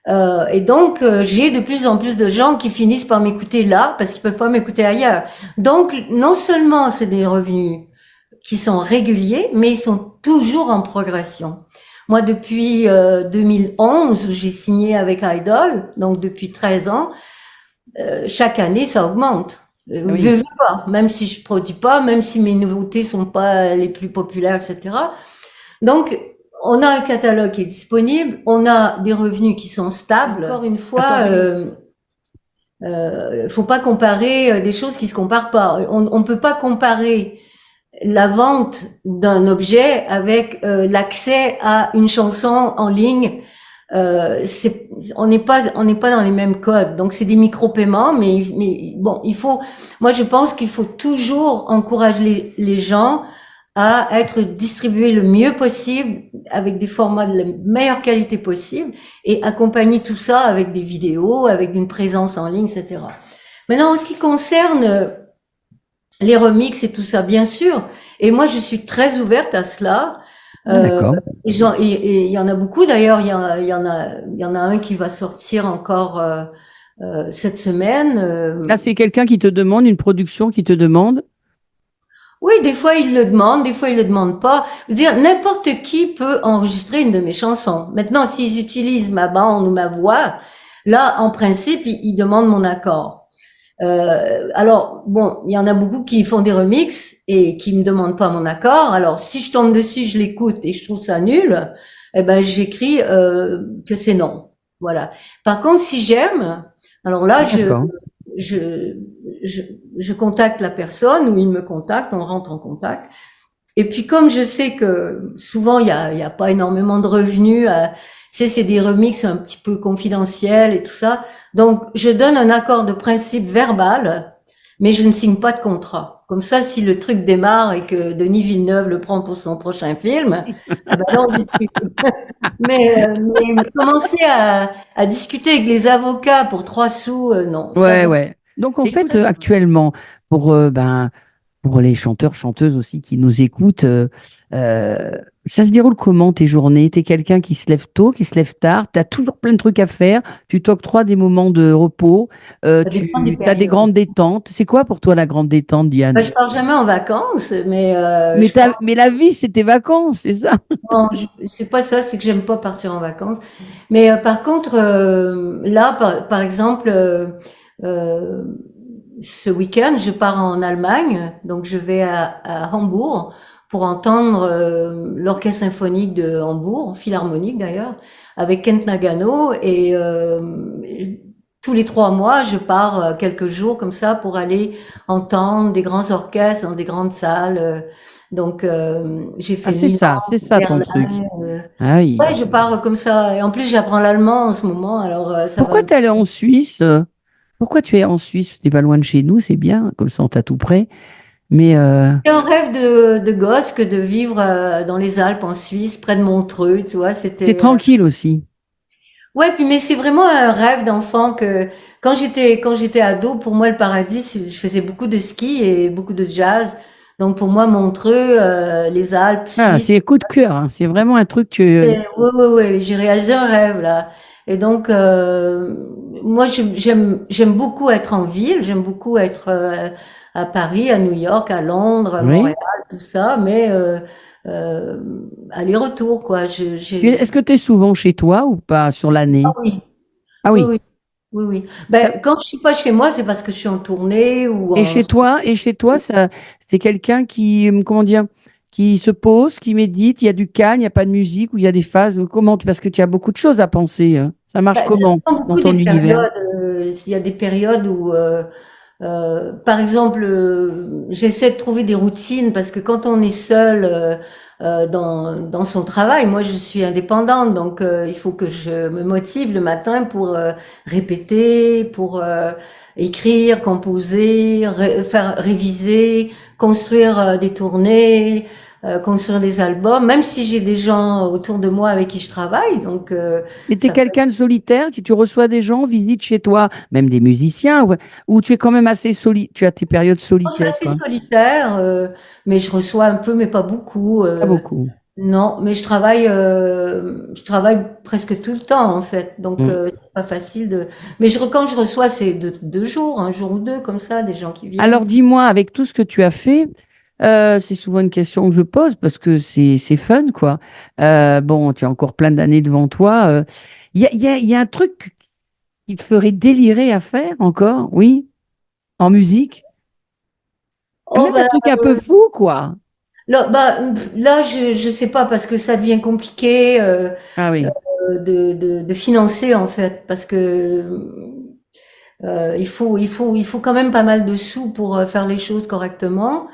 Et donc, j'ai de plus en plus de gens qui finissent par m'écouter là parce qu'ils peuvent pas m'écouter ailleurs. Donc, non seulement c'est des revenus qui sont réguliers, mais ils sont toujours en progression. Moi, depuis 2011, où j'ai signé avec Idol, donc depuis 13 ans, chaque année, ça augmente. Oui. Je veux pas, même si je produis pas, même si mes nouveautés sont pas les plus populaires, etc. Donc, on a un catalogue qui est disponible, on a des revenus qui sont stables. Encore une fois, faut pas comparer des choses qui se comparent pas. On peut pas comparer la vente d'un objet avec l'accès à une chanson en ligne. On n'est pas dans les mêmes codes. Donc c'est des micro-paiements, mais bon, moi je pense qu'il faut toujours encourager les gens à être distribués le mieux possible avec des formats de la meilleure qualité possible et accompagner tout ça avec des vidéos, avec une présence en ligne, etc. Maintenant, en ce qui concerne les remixes et tout ça, bien sûr, et moi je suis très ouverte à cela. D'accord. Et il y en a beaucoup d'ailleurs. Il y en a un qui va sortir encore cette semaine. Là, c'est quelqu'un qui te demande, une production qui te demande. Oui, des fois il le demande, des fois il le demande pas. Je veux dire, n'importe qui peut enregistrer une de mes chansons. Maintenant, s'ils utilisent ma bande ou ma voix, là, en principe, ils demandent mon accord. Alors, bon, il y en a beaucoup qui font des remixes et qui me demandent pas mon accord. Alors, si je tombe dessus, je l'écoute et je trouve ça nul, eh ben, j'écris que c'est non. Voilà. Par contre, si j'aime, alors là, D'accord. je, je, je contacte la personne ou il me contacte, on rentre en contact. Et puis comme je sais que souvent il y a pas énormément de revenus, tu sais, c'est des remixes un petit peu confidentiels et tout ça. Donc je donne un accord de principe verbal, mais je ne signe pas de contrat. Comme ça, si le truc démarre et que Denis Villeneuve le prend pour son prochain film, eh ben là on discute. Mais commencer à discuter avec les avocats pour 3 sous, non, ça Ouais, vaut. ouais. Donc en Et fait, actuellement, pour pour les chanteurs, chanteuses aussi qui nous écoutent, euh, ça se déroule comment tes journées? T'es quelqu'un qui se lève tôt, qui se lève tard, t'as toujours plein de trucs à faire, tu t'octroies des moments de repos, ça dépend des tu as des périodes. grandes détentes. C'est quoi pour toi la grande détente, Ben, Diane? je pars jamais en vacances, mais Mais, je prends. mais la vie, c'est tes vacances, c'est ça? Non, c'est pas ça, c'est que j'aime pas partir en vacances. Mais par contre, là, par exemple, euh, ce week-end, je pars en Allemagne, donc je vais à Hambourg pour entendre l'orchestre symphonique de Hambourg, philharmonique d'ailleurs, avec Kent Nagano. Et tous les 3 mois, je pars quelques jours comme ça pour aller entendre des grands orchestres dans des grandes salles. Donc, j'ai Ah, fait Milan, c'est ça ton Berlin. truc. euh, Ah oui. Ouais, je pars comme ça. Et en plus, j'apprends l'allemand en ce moment, alors ça va. Pourquoi tu es allé en Suisse? Pourquoi tu es en Suisse? Tu n'es pas loin de chez nous, c'est bien, comme ça on t'a tout près. Mais C'est un rêve de gosse que de vivre dans les Alpes en Suisse, près de Montreux, tu vois. c'est C'était. tranquille aussi. Ouais, puis mais c'est vraiment un rêve d'enfant que quand j'étais ado, pour moi le paradis, je faisais beaucoup de ski et beaucoup de jazz. Donc pour moi, Montreux, les Alpes Ah, suisses. c'est coup de cœur, hein. C'est vraiment un truc que... Oui, oui, oui, j'ai réalisé un rêve là. Et donc, moi, j'aime beaucoup être en ville, j'aime beaucoup être à Paris, à New York, à Londres, à Montréal, Oui. tout ça, mais aller-retour, quoi. Est-ce que tu es souvent chez toi ou pas sur Ah l'année? oui, Ah oui, oui. oui, oui, oui. T'as- Ben, quand je suis pas chez moi, c'est parce que je suis en tournée ou en. Et chez toi, ça, c'est quelqu'un qui, comment dire, qui se pose, qui médite, il y a du calme, il n'y a pas de musique, ou il y a des phases, ou comment, parce que tu as beaucoup de choses à penser, hein. Ça marche Ben, ça comment dépend dans beaucoup ton des univers? périodes. Il y a des périodes où par exemple, j'essaie de trouver des routines parce que quand on est seul dans son travail, moi je suis indépendante, donc il faut que je me motive le matin pour répéter, pour écrire, composer, faire réviser, construire des tournées, construire des albums, même si j'ai des gens autour de moi avec qui je travaille, donc Mais tu es ça peut quelqu'un de solitaire, qui tu reçois des gens, visites chez toi, même des musiciens, ou tu es quand même assez solitaire, tu as tes périodes Je suis solitaires, assez quoi. solitaire, mais je reçois un peu, mais pas beaucoup. Pas beaucoup. Non, mais je travaille presque tout le temps en fait, donc Mm. c'est pas facile de. Mais quand je reçois, c'est 2 jours, un jour ou deux comme ça, des gens qui viennent. Alors dis-moi, avec tout ce que tu as fait, c'est souvent une question que je pose parce que c'est fun, quoi. Bon, tu as encore plein d'années devant toi. Il y a un truc qui te ferait délirer à faire encore, oui, en musique. Oh Même un ben truc un peu fou, quoi. là, bah, là, je sais pas parce que ça devient compliqué Ah oui. de financer en fait, parce que il faut quand même pas mal de sous pour faire les choses correctement.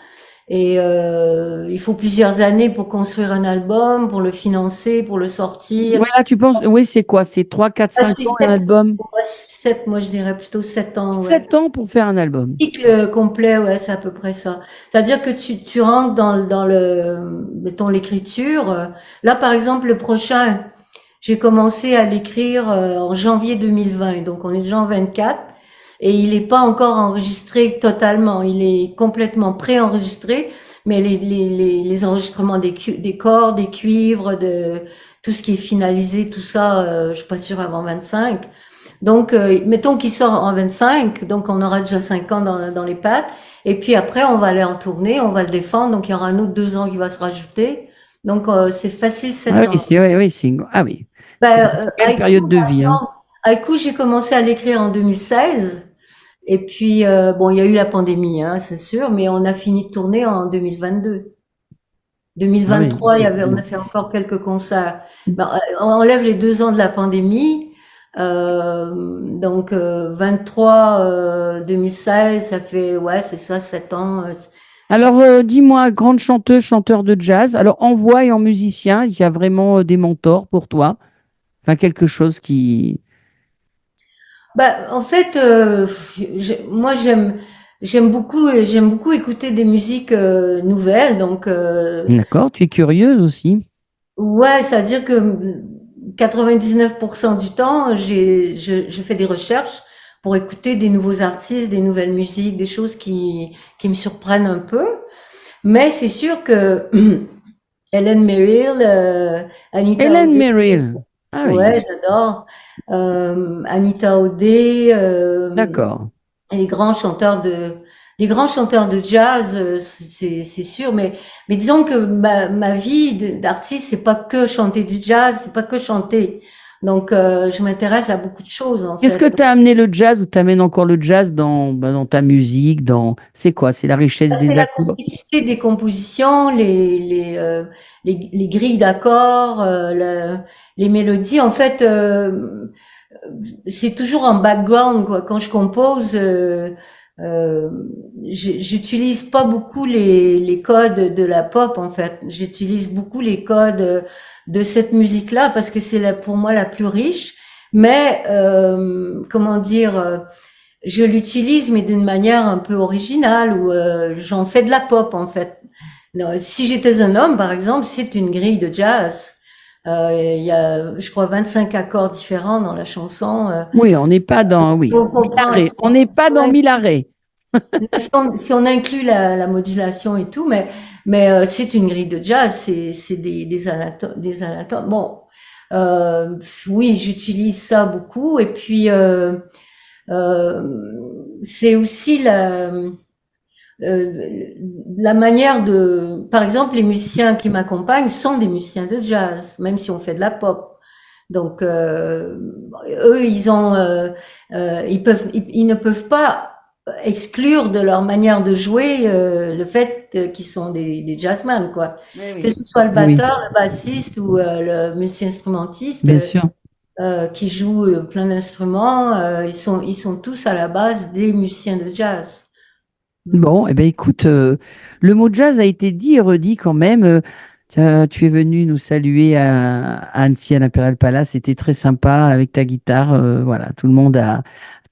Et il faut plusieurs années pour construire un album, pour le financer, pour le sortir. Voilà, tu penses, oui, c'est quoi? C'est 3, 4, Ah, 5 ans un album? ouais, 7, moi je dirais plutôt 7 ans, ouais. 7 ans pour faire un album. Cycle complet, ouais, c'est à peu près ça. C'est-à-dire que tu rentres mettons l'écriture. Là, par exemple, le prochain, j'ai commencé à l'écrire en janvier 2020, donc on est déjà en 24, et il n'est pas encore enregistré totalement. Il est complètement pré-enregistré, mais les enregistrements des cordes, des cuivres, de tout ce qui est finalisé, tout ça, je suis pas sûre avant 25. Donc, mettons qu'il sort en 25, donc on aura déjà 5 ans dans les pattes. Et puis après, on va aller en tournée, on va le défendre, donc il y aura un autre 2 ans qui va se rajouter. Donc, c'est facile Ah 7 oui, ans. ah oui. Ben, C'est une belle Haïku, période de par vie, hein. exemple, Haïku, j'ai commencé à l'écrire en 2016. Et puis, bon, il y a eu la pandémie, hein, c'est sûr, mais on a fini de tourner en 2022. Ah oui, 2023, on a effectivement. fait encore quelques concerts. Ben, on enlève les 2 ans de la pandémie. Donc 23, 2016, ça fait, ouais, c'est ça, 7 ans. Alors, dis-moi, grande chanteuse, chanteur de jazz, alors en voix et en musicien, il y a vraiment des mentors pour toi? Enfin, quelque chose qui... Bah, en fait, moi j'aime beaucoup écouter des musiques nouvelles. Donc D'accord, tu es curieuse aussi. ouais, c'est-à-dire que 99% du temps, je fais des recherches pour écouter des nouveaux artistes, des nouvelles musiques, des choses qui me surprennent un peu. Mais c'est sûr que Helen Merrill, Anita Hélène O'Day, Merrill. Ah oui, ouais, j'adore. Anita O'Day, d'accord. et les grands chanteurs de jazz, c'est sûr. Mais disons que ma vie d'artiste, c'est pas que chanter du jazz, c'est pas que chanter. Donc, je m'intéresse à beaucoup de choses, en Qu'est-ce que fait. tu as amené le jazz ou tu amènes encore le jazz dans, dans ta musique, dans... C'est quoi? C'est la richesse C'est des la accords? complexité des compositions, les grilles d'accords, les mélodies. En fait, c'est toujours en background, quoi. Quand je compose, euh, j'utilise pas beaucoup les codes de la pop, en fait. J'utilise beaucoup les codes de cette musique-là parce que c'est pour moi la plus riche. Mais comment dire, je l'utilise mais d'une manière un peu originale où j'en fais de la pop, en fait. Non, si j'étais un homme, par exemple, c'est une grille de jazz. Il y a, je crois, 25 accords différents dans la chanson. Oui, on n'est pas dans... Oui, On mille comprend arrêts. On n'est pas dans mille arrêts. si on inclut la modulation et tout, mais c'est une grille de jazz, c'est des anatomes. Bon, oui, j'utilise ça beaucoup. Et puis, c'est aussi la manière par exemple, les musiciens qui m'accompagnent sont des musiciens de jazz, même si on fait de la pop. Donc, eux, ils ne peuvent pas exclure de leur manière de jouer le fait qu'ils sont des jazzmen, quoi. Oui, Que oui. ce soit le Oui, batteur, le bassiste ou le multi-instrumentiste bien sûr. qui joue plein d'instruments, ils sont tous à la base des musiciens de jazz. Mm. Bon, eh ben écoute, le mot jazz a été dit et redit quand même. Tu es venu nous saluer à Annecy, à l'Imperial Palace. C'était très sympa avec ta guitare. Voilà, tout le monde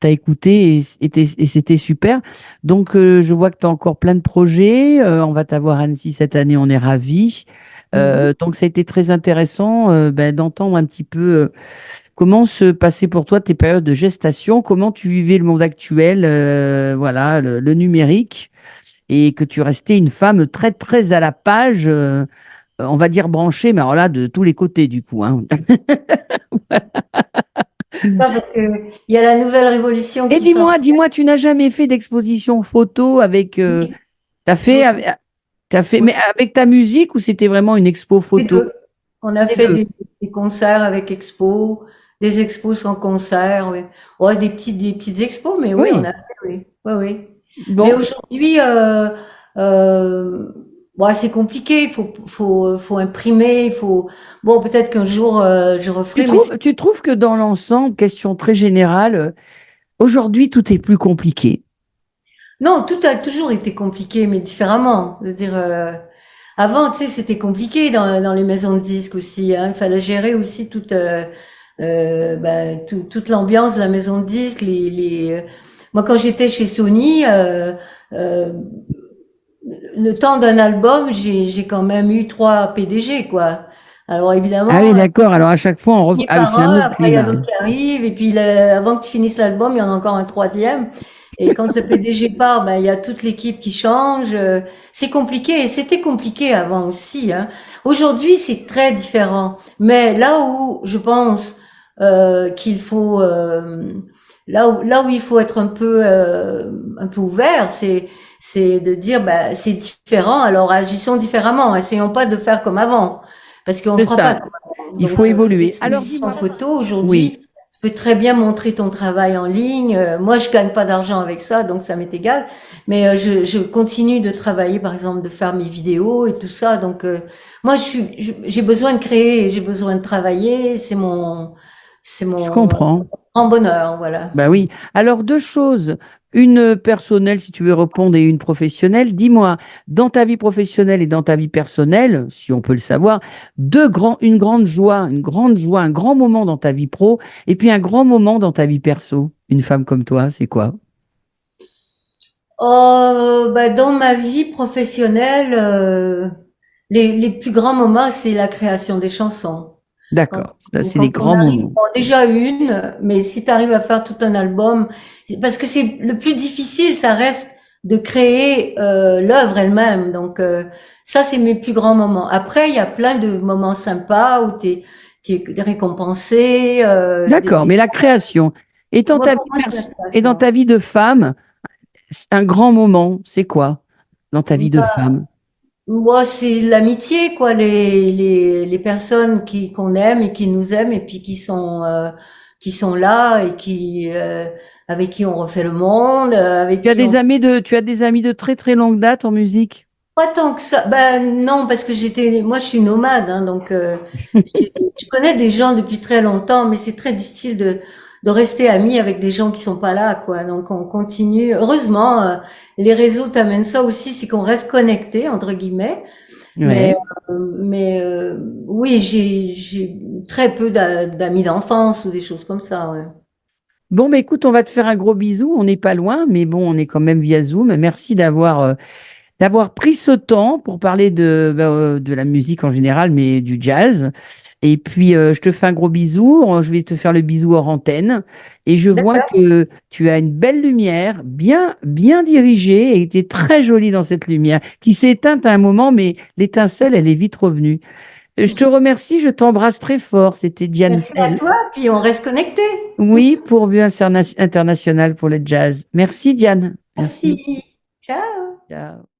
t'a écouté et c'était super. Donc, je vois que tu as encore plein de projets. On va t'avoir à Annecy cette année, on est ravis. Mhm. Donc, ça a été très intéressant ben, d'entendre un petit peu. Comment se passaient pour toi tes périodes de gestation? Comment tu vivais le monde actuel, voilà, le numérique, et que tu restais une femme très, très à la page, on va dire branchée, mais alors là, de tous les côtés, du coup, hein. Ça, parce que il y a la nouvelle révolution Et qui s'en. dis-moi, tu n'as jamais fait d'exposition photo avec, Oui, t'as fait, t'as fait, oui, mais avec ta musique ou c'était vraiment une expo les photo? deux. On a Les fait deux. des concerts avec expo, des expos sans concert, oui. Ouais, des petites expos, mais oui, on Oui. a fait, oui. Oui, oui. Mais Bon, aujourd'hui, euh, ouais, c'est compliqué. Faut imprimer. Bon, peut-être qu'un jour, je referai, mais tu trouves que dans l'ensemble, question très générale, aujourd'hui, tout est plus compliqué. non, tout a toujours été compliqué, mais différemment. Je veux dire, avant, tu sais, c'était compliqué dans les maisons de disques aussi, hein. Il fallait gérer aussi toute l'ambiance de la maison de disques. Moi, quand j'étais chez Sony, euh, le temps d'un album, j'ai quand même eu 3 PDG, quoi. Alors Ah oui, évidemment, d'accord. Alors à chaque fois, Ah oui, par c'est un an, autre après il y a climat. l'autre qui arrive, et puis avant que tu finisses l'album, il y en a encore un troisième. Et quand le PDG part, ben, il y a toute l'équipe qui change. C'est compliqué, et c'était compliqué avant aussi, hein. Aujourd'hui, c'est très différent. Mais là où je pense qu'il faut, là où il faut être un peu ouvert, c'est de dire, ben, c'est différent, alors agissons différemment. Essayons pas de faire comme avant, parce qu'on C'est fera pas ça. comme avant. Il Donc, faut évoluer. Alors l'exposition dis-moi, photo oui, aujourd'hui, tu peux très bien montrer ton travail en ligne. Moi, je gagne pas d'argent avec ça, donc ça m'est égal. Mais je continue de travailler, par exemple, de faire mes vidéos et tout ça. Donc, moi, j'ai besoin de créer, j'ai besoin de travailler. C'est Je mon comprends. grand bonheur, voilà. Bah oui. Alors, deux choses. Une personnelle, si tu veux répondre, et une professionnelle. Dis-moi, dans ta vie professionnelle et dans ta vie personnelle, si on peut le savoir, une grande joie, un grand moment dans ta vie pro, et puis un grand moment dans ta vie perso. Une femme comme toi, c'est quoi? Bah, dans ma vie professionnelle, les plus grands moments, c'est la création des chansons. Quand, D'accord. Ça, c'est les quand on grands arrive, moments. bon, déjà une, mais si tu arrives à faire tout un album, parce que c'est le plus difficile, ça reste de créer l'œuvre elle-même. Donc ça, c'est mes plus grands moments. Après, il y a plein de moments sympas où t'es récompensé. D'accord. Mais la création. Et dans Moi, ta pour vie moi, c'est la et dans création. ta vie de femme, c'est un grand moment, c'est quoi dans ta vie de femme? Moi, c'est l'amitié, quoi, les personnes qu'on aime et qui nous aiment et puis qui sont là et avec qui on refait le monde, avec qui on, Tu as des amis de très très longue date en musique? pas tant que ça, ben, non, parce que moi, je suis nomade, hein, donc, je connais des gens depuis très longtemps, mais c'est très difficile de rester ami avec des gens qui sont pas là, quoi. Donc, on continue. Heureusement, les réseaux t'amènent ça aussi, c'est qu'on reste connecté, entre guillemets. Mais, Ouais. oui, j'ai très peu d'amis d'enfance ou des choses comme ça, ouais. Bon, bah, écoute, on va te faire un gros bisou. On n'est pas loin, mais bon, on est quand même via Zoom. Merci d'avoir pris ce temps pour parler de la musique en général, mais du jazz. Et puis, je te fais un gros bisou. Je vais te faire le bisou hors antenne. Et je vois D'accord. que tu as une belle lumière, bien, bien dirigée, et tu es très jolie dans cette lumière, qui s'est éteinte à un moment, mais l'étincelle, elle est vite revenue. Je te remercie, je t'embrasse très fort. C'était Diane Merci à Bell. toi, puis on reste connecté. Oui, pourvu international pour le jazz. Merci, Diane. Merci. Merci. Ciao. Ciao.